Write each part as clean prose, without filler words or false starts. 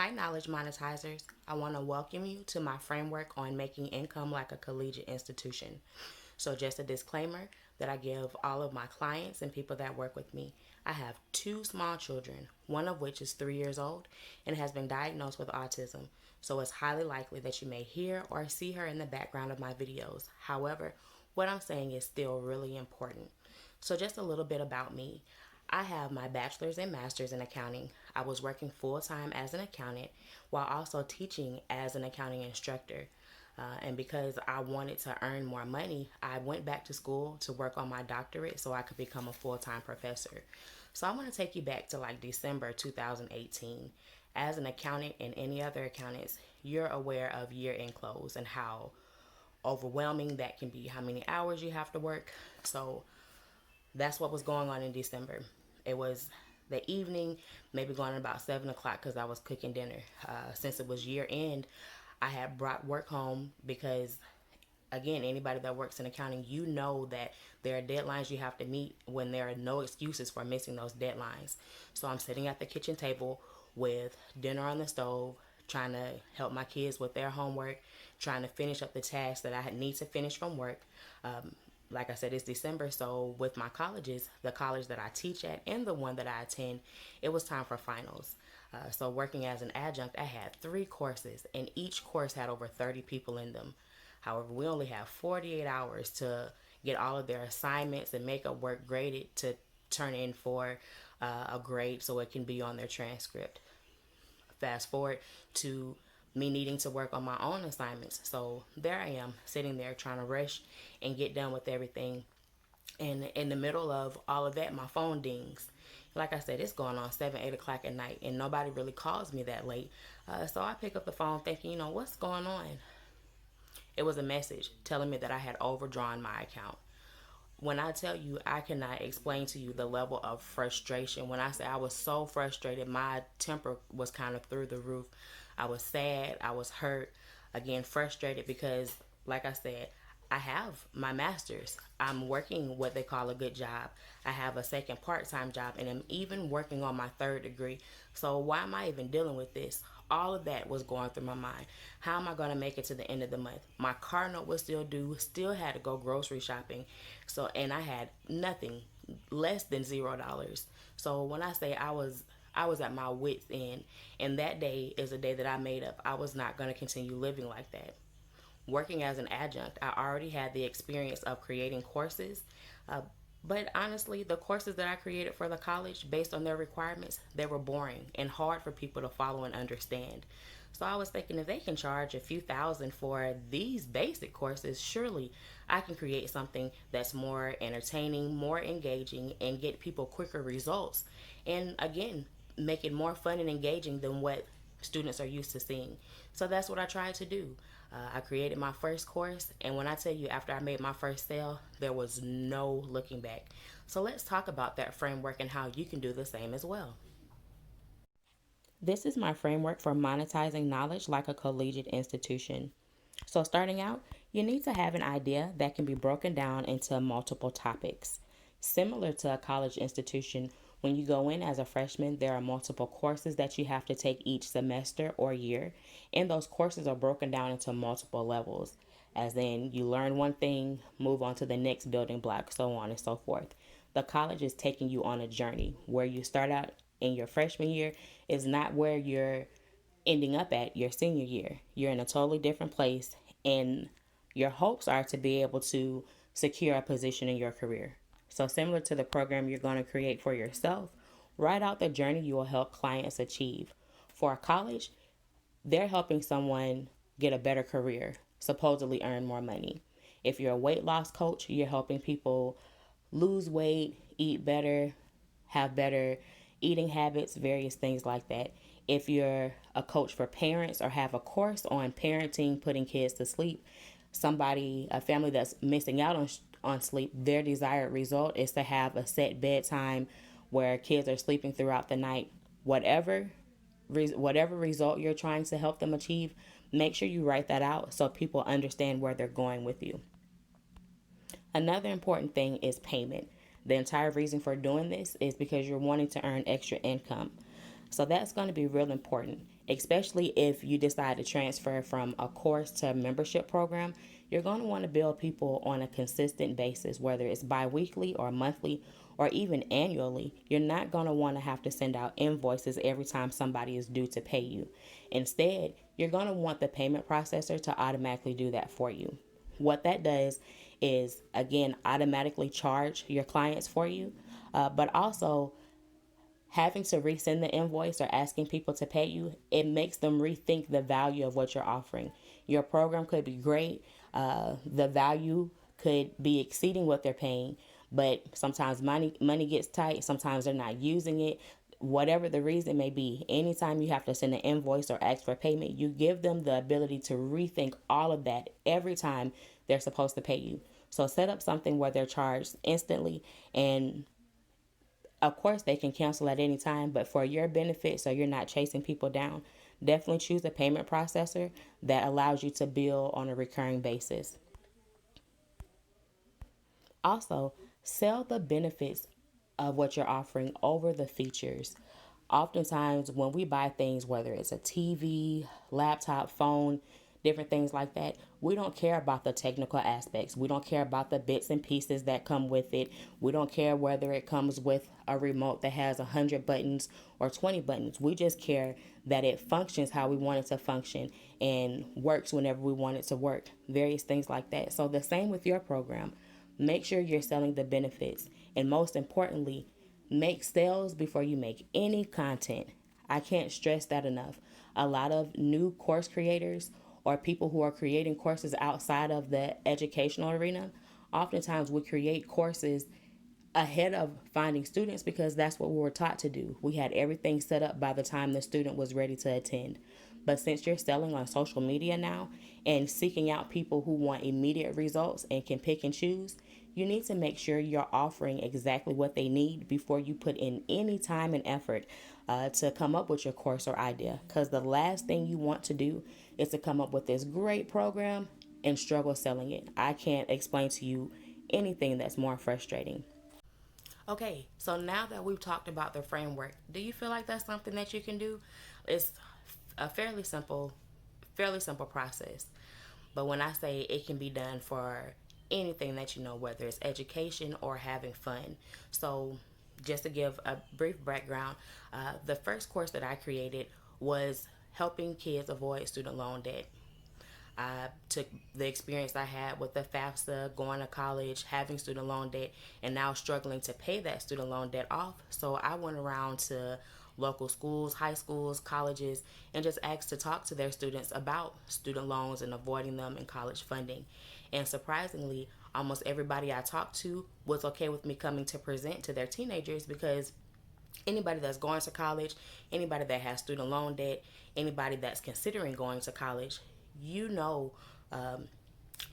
Hi, knowledge monetizers. I want to welcome you to my framework on making income like a collegiate institution. So, just a disclaimer that I give all of my clients and people that work with me. I have two small children, one of which is 3 years old and has been diagnosed with autism. So, it's highly likely that you may hear or see her in the background of my videos. However, what I'm saying is still really important. So, just a little bit about me. I have my bachelor's and master's in accounting. I was working full time as an accountant while also teaching as an accounting instructor. And because I wanted to earn more money, I went back to school to work on my doctorate so I could become a full time professor. So I want to take you back to like December 2018. As an accountant and any other accountants, you're aware of year end close and how overwhelming that can be, how many hours you have to work. So that's what was going on in December. It was the evening, maybe going about 7 o'clock because I was cooking dinner. Since it was year end, I had brought work home because, again, anybody that works in accounting, you know that there are deadlines you have to meet when there are no excuses for missing those deadlines. So I'm sitting at the kitchen table with dinner on the stove, trying to help my kids with their homework, trying to finish up the tasks that I need to finish from work. Like I said, it's December, so with my colleges, the college that I teach at and the one that I attend, it was time for finals. So working as an adjunct, I had 3 courses, and each course had over 30 people in them. However, we only have 48 hours to get all of their assignments and makeup work graded to turn in for a grade so it can be on their transcript. Fast forward to me needing to work on my own assignments. So there I am, sitting there trying to rush and get done with everything. And in the middle of all of that, my phone dings. Like I said, it's going on 7, 8 o'clock at night, and nobody really calls me that late. So I pick up the phone thinking, what's going on? It was a message telling me that I had overdrawn my account. When I tell you, I cannot explain to you the level of frustration. When I say I was so frustrated, my temper was kind of through the roof. I was sad, I was hurt, again, frustrated because, like I said, I have my master's. I'm working what they call a good job. I have a second part time job, and I'm even working on my third degree. So, why am I even dealing with this? All of that was going through my mind. How am I going to make it to the end of the month? My car note was still due, still had to go grocery shopping. So, and I had nothing, less than $0. So, when I say I was at my wits end, and that day is a day that I made up. I was not going to continue living like that. Working as an adjunct, I already had the experience of creating courses. Uh, but honestly, the courses that I created for the college, based on their requirements, they were boring and hard for people to follow and understand. So I was thinking, if they can charge a few thousand for these basic courses, surely I can create something that's more entertaining, more engaging, and get people quicker results. And again, make it more fun and engaging than what students are used to seeing. So that's what I tried to do. I created my first course, and when I tell you, after I made my first sale, there was no looking back. So let's talk about that framework and how you can do the same as well. This is my framework for monetizing knowledge like a collegiate institution. So, starting out, you need to have an idea that can be broken down into multiple topics. Similar to a college institution, when you go in as a freshman, there are multiple courses that you have to take each semester or year, and those courses are broken down into multiple levels. As in, you learn one thing, move on to the next building block, so on and so forth. The college is taking you on a journey. Where you start out in your freshman year is not where you're ending up at your senior year. You're in a totally different place, and your hopes are to be able to secure a position in your career. So, similar to the program you're going to create for yourself, write out the journey you will help clients achieve. For a college, they're helping someone get a better career, supposedly earn more money. If you're a weight loss coach, you're helping people lose weight, eat better, have better eating habits, various things like that. If you're a coach for parents or have a course on parenting, putting kids to sleep, a family that's missing out on sleep, their desired result is to have a set bedtime where kids are sleeping throughout the night. Whatever whatever result you're trying to help them achieve, make sure you write that out so people understand where they're going with you. Another important thing is payment. The entire reason for doing this is because you're wanting to earn extra income. So that's going to be real important, especially if you decide to transfer from a course to a membership program. You're going to want to build people on a consistent basis, whether it's bi weekly or monthly or even annually. You're not going to want to have to send out invoices every time somebody is due to pay you. Instead, you're going to want the payment processor to automatically do that for you. What that does is, again, automatically charge your clients for you, but also having to resend the invoice or asking people to pay you, it makes them rethink the value of what you're offering. Your program could be great, the value could be exceeding what they're paying, but sometimes money gets tight. Sometimes they're not using it. Whatever the reason may be, anytime you have to send an invoice or ask for payment, you give them the ability to rethink all of that every time they're supposed to pay you. So set up something where they're charged instantly, and of course, they can cancel at any time, but for your benefit, so you're not chasing people down, definitely choose a payment processor that allows you to bill on a recurring basis. Also, sell the benefits of what you're offering over the features. Oftentimes, when we buy things, whether it's a TV, laptop, phone, different things like that, we don't care about the technical aspects. We don't care about the bits and pieces that come with it. We don't care whether it comes with a remote that has 100 buttons or 20 buttons. We just care that it functions how we want it to function and works whenever we want it to work. Various things like that. So, the same with your program. Make sure you're selling the benefits. And most importantly, make sales before you make any content. I can't stress that enough. A lot of new course creators or people who are creating courses outside of the educational arena, oftentimes we create courses ahead of finding students because that's what we were taught to do. We had everything set up by the time the student was ready to attend. But since you're selling on social media now and seeking out people who want immediate results and can pick and choose, you need to make sure you're offering exactly what they need before you put in any time and effort to come up with your course or idea. Because the last thing you want to do is to come up with this great program and struggle selling it. I can't explain to you anything that's more frustrating. Okay, so now that we've talked about the framework, do you feel like that's something that you can do? It's a fairly simple process. But when I say it can be done for anything that you know, whether it's education or having fun. So, just to give a brief background, the first course that I created was helping kids avoid student loan debt. I took the experience I had with the FAFSA, going to college, having student loan debt, and now struggling to pay that student loan debt off. So I went around to local schools, high schools, colleges, and just asked to talk to their students about student loans and avoiding them in college funding. And surprisingly, almost everybody I talked to was okay with me coming to present to their teenagers because anybody that's going to college, anybody that has student loan debt, anybody that's considering going to college, you know, um,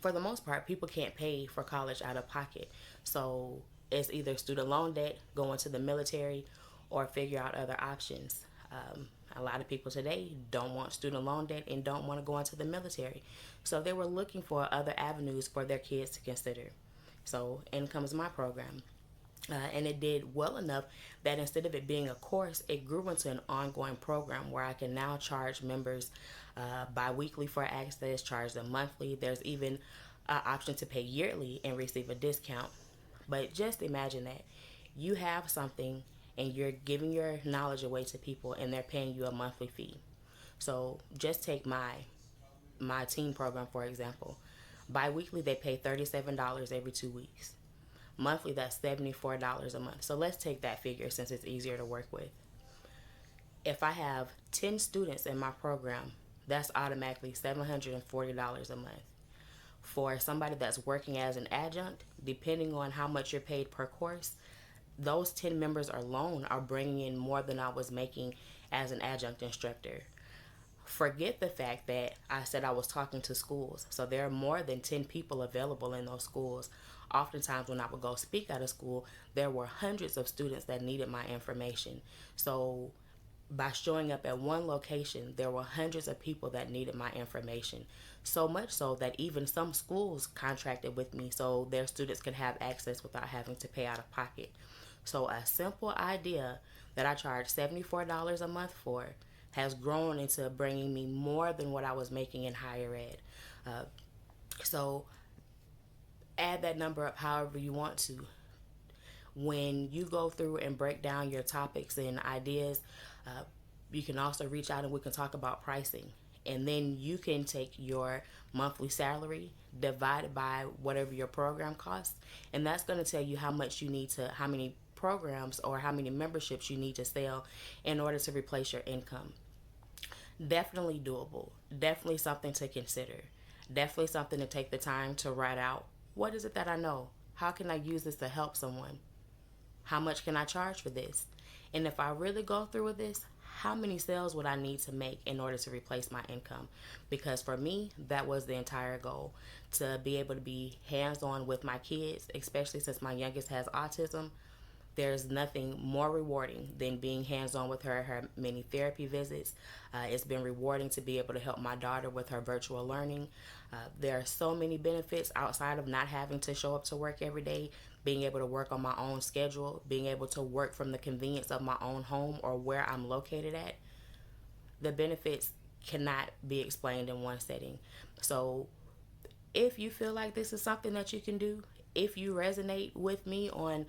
for the most part, people can't pay for college out of pocket. So it's either student loan debt, going to the military, or figure out other options. A lot of people today don't want student loan debt and don't want to go into the military. So they were looking for other avenues for their kids to consider. So in comes my program. And it did well enough that instead of it being a course, it grew into an ongoing program where I can now charge members bi-weekly for access, charge them monthly. There's even an option to pay yearly and receive a discount. But just imagine that you have something and you're giving your knowledge away to people and they're paying you a monthly fee. So just take my team program for example. Bi-weekly they pay $37 every 2 weeks. Monthly, that's $74 a month. So let's take that figure since it's easier to work with. If I have 10 students in my program, that's automatically $740 a month. For somebody that's working as an adjunct, depending on how much you're paid per course, those 10 members alone are bringing in more than I was making as an adjunct instructor. Forget the fact that I said I was talking to schools. So there are more than 10 people available in those schools. Oftentimes, when I would go speak at a school, there were hundreds of students that needed my information. So by showing up at one location, there were hundreds of people that needed my information. So much so that even some schools contracted with me so their students could have access without having to pay out of pocket. So a simple idea that I charge $74 a month for has grown into bringing me more than what I was making in higher ed. So add that number up however you want to. When you go through and break down your topics and ideas, uh, you can also reach out and we can talk about pricing. And then you can take your monthly salary divided by whatever your program costs, and that's going to tell you how much you need to, how many programs or how many memberships you need to sell in order to replace your income. Definitely doable. Definitely something to consider. Definitely something to take the time to write out. What is it that I know? How can I use this to help someone? How much can I charge for this? And if I really go through with this, how many sales would I need to make in order to replace my income? Because for me, that was the entire goal, to be able to be hands on with my kids, especially since my youngest has autism. There's nothing more rewarding than being hands-on with her many therapy visits. It's been rewarding to be able to help my daughter with her virtual learning. There are so many benefits outside of not having to show up to work every day, being able to work on my own schedule, being able to work from the convenience of my own home or where I'm located at. The benefits cannot be explained in one setting. So if you feel like this is something that you can do, if you resonate with me on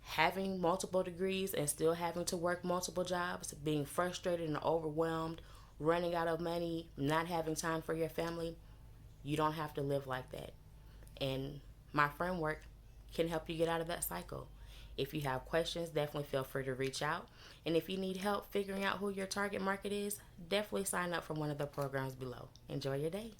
having multiple degrees and still having to work multiple jobs, being frustrated and overwhelmed, running out of money, not having time for your family, you don't have to live like that. And my framework can help you get out of that cycle. If you have questions, definitely feel free to reach out. And if you need help figuring out who your target market is, definitely sign up for one of the programs below. Enjoy your day.